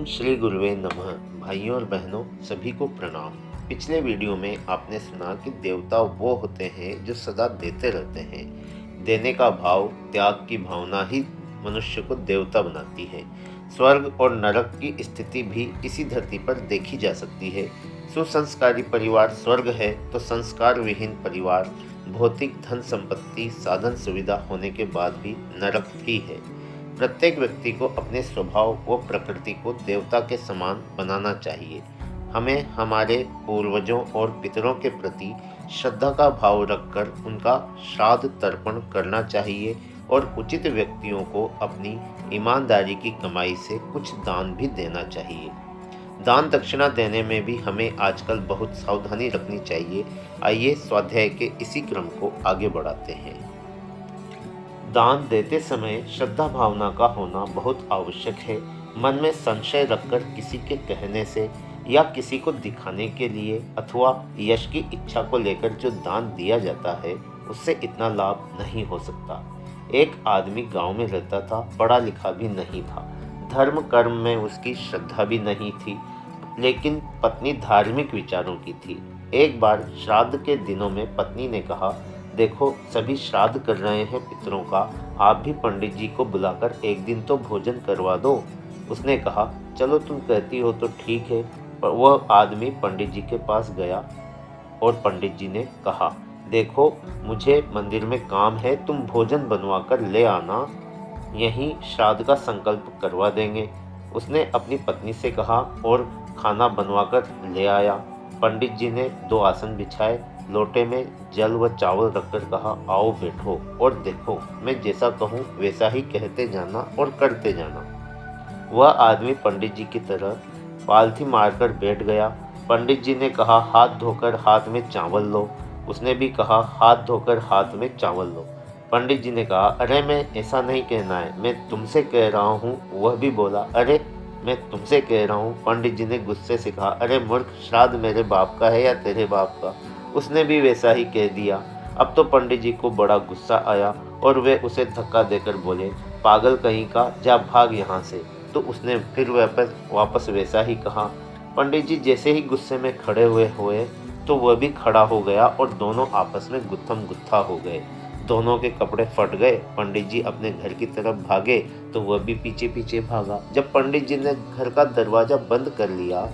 ओम श्री गुरुवे नमः। भाइयों और बहनों, सभी को प्रणाम। पिछले वीडियो में आपने सुना कि देवता वो होते हैं जो सदा देते रहते हैं। देने का भाव, त्याग की भावना ही मनुष्य को देवता बनाती है। स्वर्ग और नरक की स्थिति भी इसी धरती पर देखी जा सकती है। सुसंस्कारी परिवार स्वर्ग है तो संस्कार विहीन परिवार, भौतिक धन संपत्ति साधन सुविधा होने के बाद भी नरक ही है। प्रत्येक व्यक्ति को अपने स्वभाव व प्रकृति को देवता के समान बनाना चाहिए। हमें हमारे पूर्वजों और पितरों के प्रति श्रद्धा का भाव रखकर उनका श्राद्ध तर्पण करना चाहिए और उचित व्यक्तियों को अपनी ईमानदारी की कमाई से कुछ दान भी देना चाहिए। दान दक्षिणा देने में भी हमें आजकल बहुत सावधानी रखनी चाहिए। आइए स्वाध्याय के इसी क्रम को आगे बढ़ाते हैं। दान देते समय श्रद्धा भावना का होना बहुत आवश्यक है। मन में संशय रखकर किसी के कहने से या किसी को दिखाने के लिए अथवा यश की इच्छा को लेकर जो दान दिया जाता है, उससे इतना लाभ नहीं हो सकता। एक आदमी गांव में रहता था, पढ़ा लिखा भी नहीं था, धर्म कर्म में उसकी श्रद्धा भी नहीं थी, लेकिन पत्नी धार्मिक विचारों की थी। एक बार श्राद्ध के दिनों में पत्नी ने कहा, देखो सभी श्राद्ध कर रहे हैं पितरों का, आप भी पंडित जी को बुलाकर एक दिन तो भोजन करवा दो। उसने कहा, चलो तुम कहती हो तो ठीक है। पर वह आदमी पंडित जी के पास गया और पंडित जी ने कहा, देखो मुझे मंदिर में काम है, तुम भोजन बनवा कर ले आना, यहीं श्राद्ध का संकल्प करवा देंगे। उसने अपनी पत्नी से कहा और खाना बनवा कर ले आया। पंडित जी ने 2 आसन बिछाए, लोटे में जल व चावल रखकर कहा, आओ बैठो और देखो, मैं जैसा कहूँ वैसा ही कहते जाना और करते जाना। वह आदमी पंडित जी की तरह पालथी मारकर बैठ गया। पंडित जी ने कहा, हाथ धोकर हाथ में चावल लो। उसने भी कहा, हाथ धोकर हाथ में चावल लो। पंडित जी ने कहा, अरे मैं ऐसा नहीं कहना है, मैं तुमसे कह रहा हूँ। वह भी बोला, अरे मैं तुमसे कह रहा हूँ। पंडित जी ने गुस्से से कहा, अरे मूर्ख, श्राद्ध मेरे बाप का है या तेरे बाप का? उसने भी वैसा ही कह दिया। अब तो पंडित जी को बड़ा गुस्सा आया और वे उसे धक्का देकर बोले, पागल कहीं का, जा भाग यहाँ से। तो उसने फिर वापस वैसा ही कहा। पंडित जी जैसे ही गुस्से में खड़े हुए तो वह भी खड़ा हो गया और दोनों आपस में गुत्थम गुत्था हो गए। दोनों के कपड़े फट गए। पंडित जी अपने घर की तरफ भागे तो वह भी पीछे पीछे भागा। जब पंडित जी ने घर का दरवाजा बंद कर लिया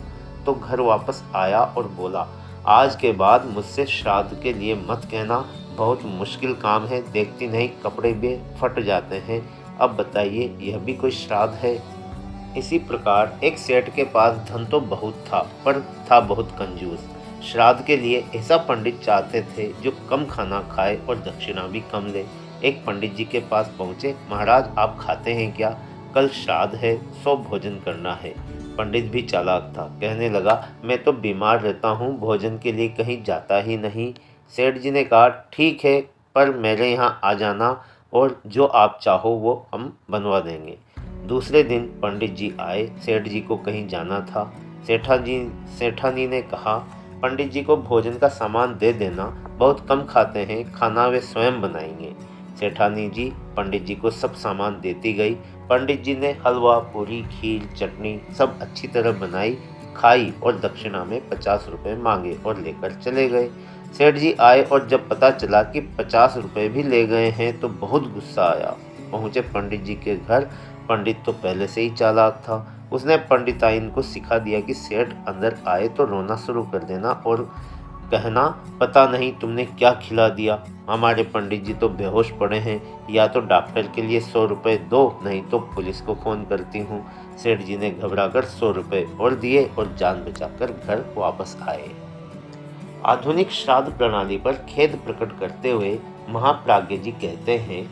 तो घर वापस आया और बोला, आज के बाद मुझसे श्राद्ध के लिए मत कहना, बहुत मुश्किल काम है, देखती नहीं कपड़े भी फट जाते हैं। अब बताइए, यह भी कोई श्राद्ध है? इसी प्रकार एक सेठ के पास धन तो बहुत था, पर था बहुत कंजूस। श्राद्ध के लिए ऐसा पंडित चाहते थे जो कम खाना खाए और दक्षिणा भी कम ले। एक पंडित जी के पास पहुँचे, महाराज आप खाते हैं क्या? कल श्राद्ध है, 100 भोजन करना है। पंडित भी चालाक था, कहने लगा, मैं तो बीमार रहता हूँ, भोजन के लिए कहीं जाता ही नहीं। सेठ जी ने कहा, ठीक है, पर मेरे यहाँ आ जाना और जो आप चाहो वो हम बनवा देंगे। दूसरे दिन पंडित जी आए। सेठ जी को कहीं जाना था। सेठानी ने कहा, पंडित जी को भोजन का सामान दे देना, बहुत कम खाते हैं, खाना वे स्वयं बनाएंगे। सेठानी जी पंडित जी को सब सामान देती गई। पंडित जी ने हलवा, पूरी, खीर, चटनी सब अच्छी तरह बनाई, खाई और दक्षिणा में 50 रुपये मांगे और लेकर चले गए। सेठ जी आए और जब पता चला कि 50 रुपये भी ले गए हैं तो बहुत गुस्सा आया। पहुँचे पंडित जी के घर। पंडित तो पहले से ही चालाक था। उसने पंडिताइन को सिखा दिया कि सेठ अंदर आए तो रोना शुरू कर देना और कहना, पता नहीं तुमने क्या खिला दिया, हमारे पंडित जी तो बेहोश पड़े हैं, या तो डॉक्टर के लिए 100 रुपये दो, नहीं तो पुलिस को फ़ोन करती हूँ। सेठ जी ने घबराकर 100 रुपये और दिए और जान बचाकर घर वापस आए। आधुनिक श्राद्ध प्रणाली पर खेद प्रकट करते हुए महाप्राज्ञ जी कहते हैं,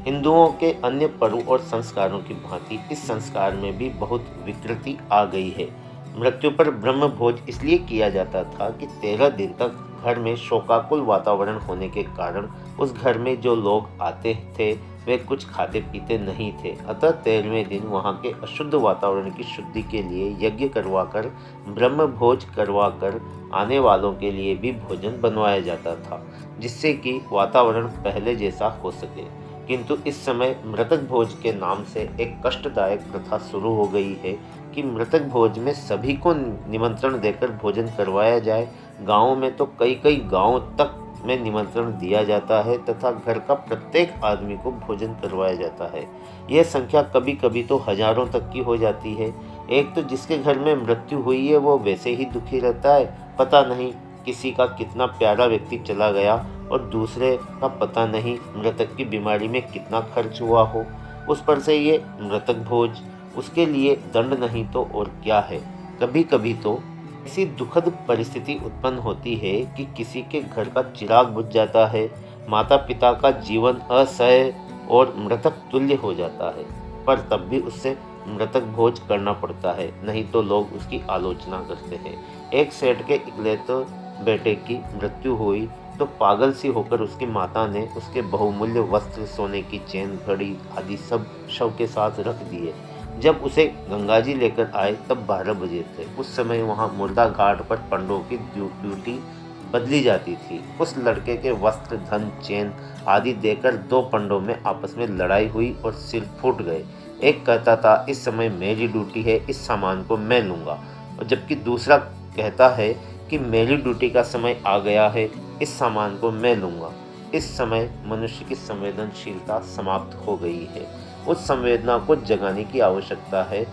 हिंदुओं के अन्य पर्व और संस्कारों की भांति इस संस्कार में भी बहुत विकृति आ गई है। मृत्यु पर ब्रह्म भोज इसलिए किया जाता था कि 13 दिन तक घर में शोकाकुल वातावरण होने के कारण उस घर में जो लोग आते थे वे कुछ खाते पीते नहीं थे। अतः 13वें दिन वहाँ के अशुद्ध वातावरण की शुद्धि के लिए यज्ञ करवाकर, ब्रह्म भोज करवाकर आने वालों के लिए भी भोजन बनवाया जाता था, जिससे कि वातावरण पहले जैसा हो सके। किंतु इस समय मृतक भोज के नाम से एक कष्टदायक प्रथा शुरू हो गई है कि मृतक भोज में सभी को निमंत्रण देकर भोजन करवाया जाए। गाँव में तो कई कई गाँव तक में निमंत्रण दिया जाता है तथा घर का प्रत्येक आदमी को भोजन करवाया जाता है। यह संख्या कभी कभी तो हजारों तक की हो जाती है। एक तो जिसके घर में मृत्यु हुई है वो वैसे ही दुखी रहता है, पता नहीं किसी का कितना प्यारा व्यक्ति चला गया, और दूसरे का पता नहीं मृतक की बीमारी में कितना खर्च हुआ हो। उस पर से ये मृतक भोज, उसके लिए दंड नहीं तो और क्या है। कभी कभी तो ऐसी दुखद परिस्थिति उत्पन्न होती है कि किसी के घर का चिराग बुझ जाता है, माता पिता का जीवन असह्य और मृतक तुल्य हो जाता है, पर तब भी उससे मृतक भोज करना पड़ता है, नहीं तो लोग उसकी आलोचना करते हैं। एक सेठ के इकलौते बेटे की मृत्यु हुई तो पागल सी होकर उसकी माता ने उसके बहुमूल्य वस्त्र, सोने की चेन, घड़ी आदि सब शव के साथ रख दिए। जब उसे गंगाजी लेकर आए तब 12 बजे थे। उस समय वहाँ मुर्दा घाट पर पंडों की ड्यूटी बदली जाती थी। उस लड़के के वस्त्र, धन, चेन आदि देकर 2 पंडों में आपस में लड़ाई हुई और सिर फूट गए। एक कहता था इस समय मेरी ड्यूटी है, इस सामान को मैं लूँगा, और जबकि दूसरा कहता है कि मेरी ड्यूटी का समय आ गया है, इस सामान को मैं लूँगा। इस समय मनुष्य की संवेदनशीलता समाप्त हो गई है। उस संवेदना को जगाने की आवश्यकता है।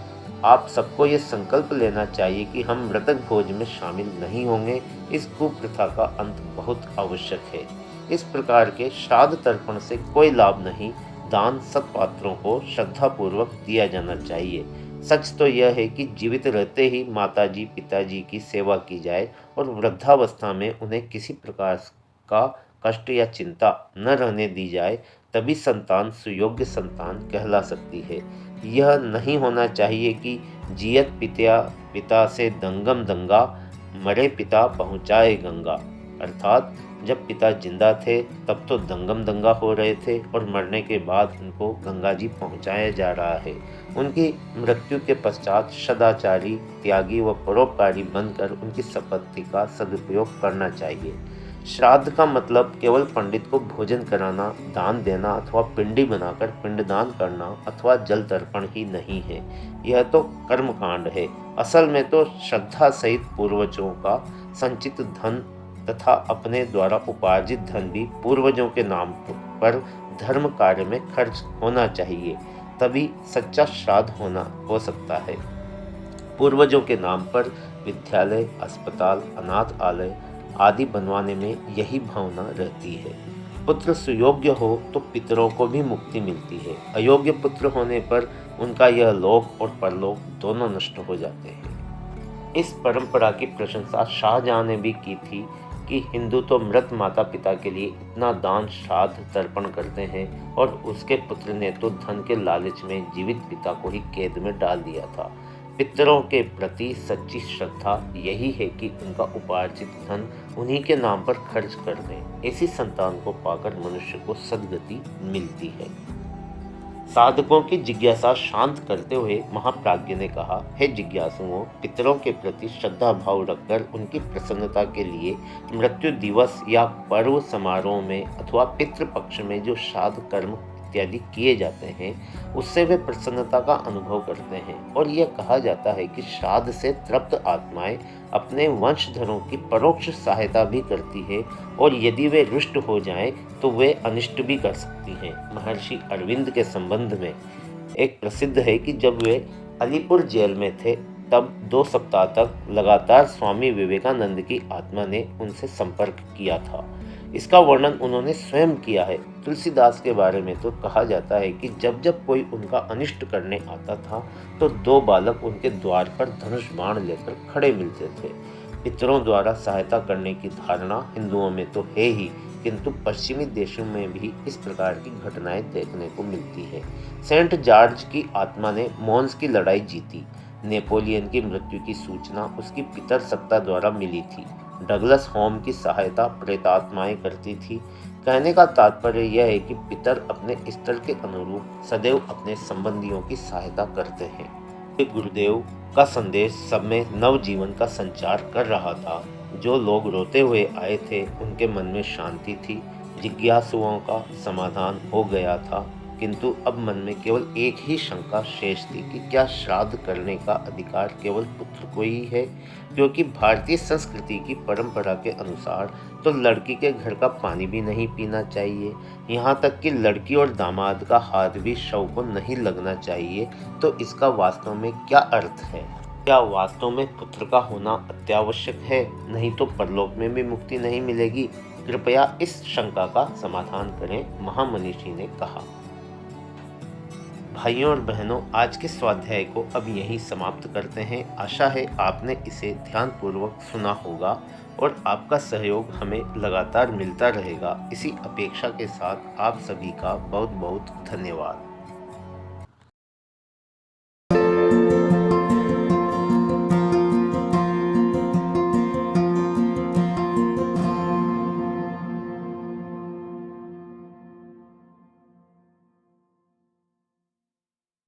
आप सबको ये संकल्प लेना चाहिए कि हम मृतक भोज में शामिल नहीं होंगे। इस कुप्रथा का अंत बहुत आवश्यक है। इस प्रकार के श्राद्ध तर्पण से कोई लाभ नहीं। दान सत्पात्रों को श्रद्धापूर्वक दिया जाना चाहिए। सच तो यह है कि जीवित रहते ही माताजी पिताजी की सेवा की जाए और वृद्धावस्था में उन्हें किसी प्रकार का कष्ट या चिंता न रहने दी जाए, तभी संतान सुयोग्य संतान कहला सकती है। यह नहीं होना चाहिए कि जियत पिता से दंगम दंगा, मरे पिता पहुँचाए गंगा। अर्थात जब पिता जिंदा थे तब तो दंगम दंगा हो रहे थे और मरने के बाद उनको गंगा जी पहुँचाया जा रहा है। उनकी मृत्यु के पश्चात सदाचारी, त्यागी व परोपकारी बनकर उनकी संपत्ति का सदुपयोग करना चाहिए। श्राद्ध का मतलब केवल पंडित को भोजन कराना, दान देना अथवा पिंडी बनाकर पिंडदान करना अथवा जल तर्पण ही नहीं है। यह तो कर्मकांड है। असल में तो श्रद्धा सहित पूर्वजों का संचित धन तथा अपने द्वारा उपार्जित धन भी पूर्वजों के नाम पर धर्म कार्य में खर्च होना चाहिए, तभी सच्चा श्राद्ध हो सकता है। पूर्वजों के नाम पर विद्यालय, अस्पताल, अनाथ आलय आदि बनवाने में यही भावना रहती है। पुत्र सुयोग्य हो तो पितरों को भी मुक्ति मिलती है। अयोग्य पुत्र होने पर उनका यह लोक और परलोक दोनों नष्ट हो जाते हैं। इस परंपरा की प्रशंसा शाहजहां ने भी की थी कि हिंदू तो मृत माता पिता के लिए इतना दान श्राद्ध तर्पण करते हैं, और उसके पुत्र ने तो धन के लालच में जीवित पिता को ही कैद में डाल दिया था। पितरों के प्रति सच्ची श्रद्धा यही है कि उनका उपार्जित धन उन्हीं के नाम पर खर्च कर दें। ऐसी संतान को पाकर मनुष्य को सद्गति मिलती है। साधकों की जिज्ञासा शांत करते हुए महाप्राज्ञ ने कहा, हे जिज्ञासुओं, पितरों के प्रति श्रद्धा भाव रखकर उनकी प्रसन्नता के लिए मृत्यु दिवस या पर्व समारोह में अथवा पितृपक्ष में जो श्राद्ध कर्म इत्यादि किए जाते हैं, उससे वे प्रसन्नता का अनुभव करते हैं। और यह कहा जाता है कि श्राद्ध से तृप्त आत्माएं अपने वंशधरों की परोक्ष सहायता भी करती है, और यदि वे रुष्ट हो जाएं तो वे अनिष्ट भी कर सकती हैं। महर्षि अरविंद के संबंध में एक प्रसिद्ध है कि जब वे अलीपुर जेल में थे तब 2 सप्ताह तक लगातार स्वामी विवेकानंद की आत्मा ने उनसे संपर्क किया था। इसका वर्णन उन्होंने स्वयं किया है। तुलसीदास के बारे में तो कहा जाता है कि जब जब कोई उनका अनिष्ट करने आता था तो 2 बालक उनके द्वार पर धनुष बाण लेकर खड़े मिलते थे। पितरों द्वारा सहायता करने की धारणा हिंदुओं में तो है ही, किंतु पश्चिमी देशों में भी इस प्रकार की घटनाएं देखने को मिलती है। सेंट जॉर्ज की आत्मा ने मॉन्स की लड़ाई जीती। नेपोलियन की मृत्यु की सूचना उसकी पितर सत्ता द्वारा मिली थी। डगलस होम की सहायता प्रेतात्माएं करती थी। कहने का तात्पर्य यह है कि पितर अपने स्तर के अनुरूप सदैव अपने संबंधियों की सहायता करते हैं। गुरुदेव का संदेश सब में नव जीवन का संचार कर रहा था। जो लोग रोते हुए आए थे उनके मन में शांति थी। जिज्ञासुओं का समाधान हो गया था, किंतु अब मन में केवल एक ही शंका शेष थी कि क्या श्राद्ध करने का अधिकार केवल पुत्र को ही है, क्योंकि भारतीय संस्कृति की परंपरा के अनुसार तो लड़की के घर का पानी भी नहीं पीना चाहिए, यहाँ तक कि लड़की और दामाद का हाथ भी शव को नहीं लगना चाहिए। तो इसका वास्तव में क्या अर्थ है? क्या वास्तव में पुत्र का होना अत्यावश्यक है? नहीं तो परलोक में भी मुक्ति नहीं मिलेगी। कृपया इस शंका का समाधान करें, महामनीषी ने कहा। भाइयों और बहनों, आज के स्वाध्याय को अब यहीं समाप्त करते हैं। आशा है आपने इसे ध्यानपूर्वक सुना होगा और आपका सहयोग हमें लगातार मिलता रहेगा। इसी अपेक्षा के साथ आप सभी का बहुत बहुत धन्यवाद।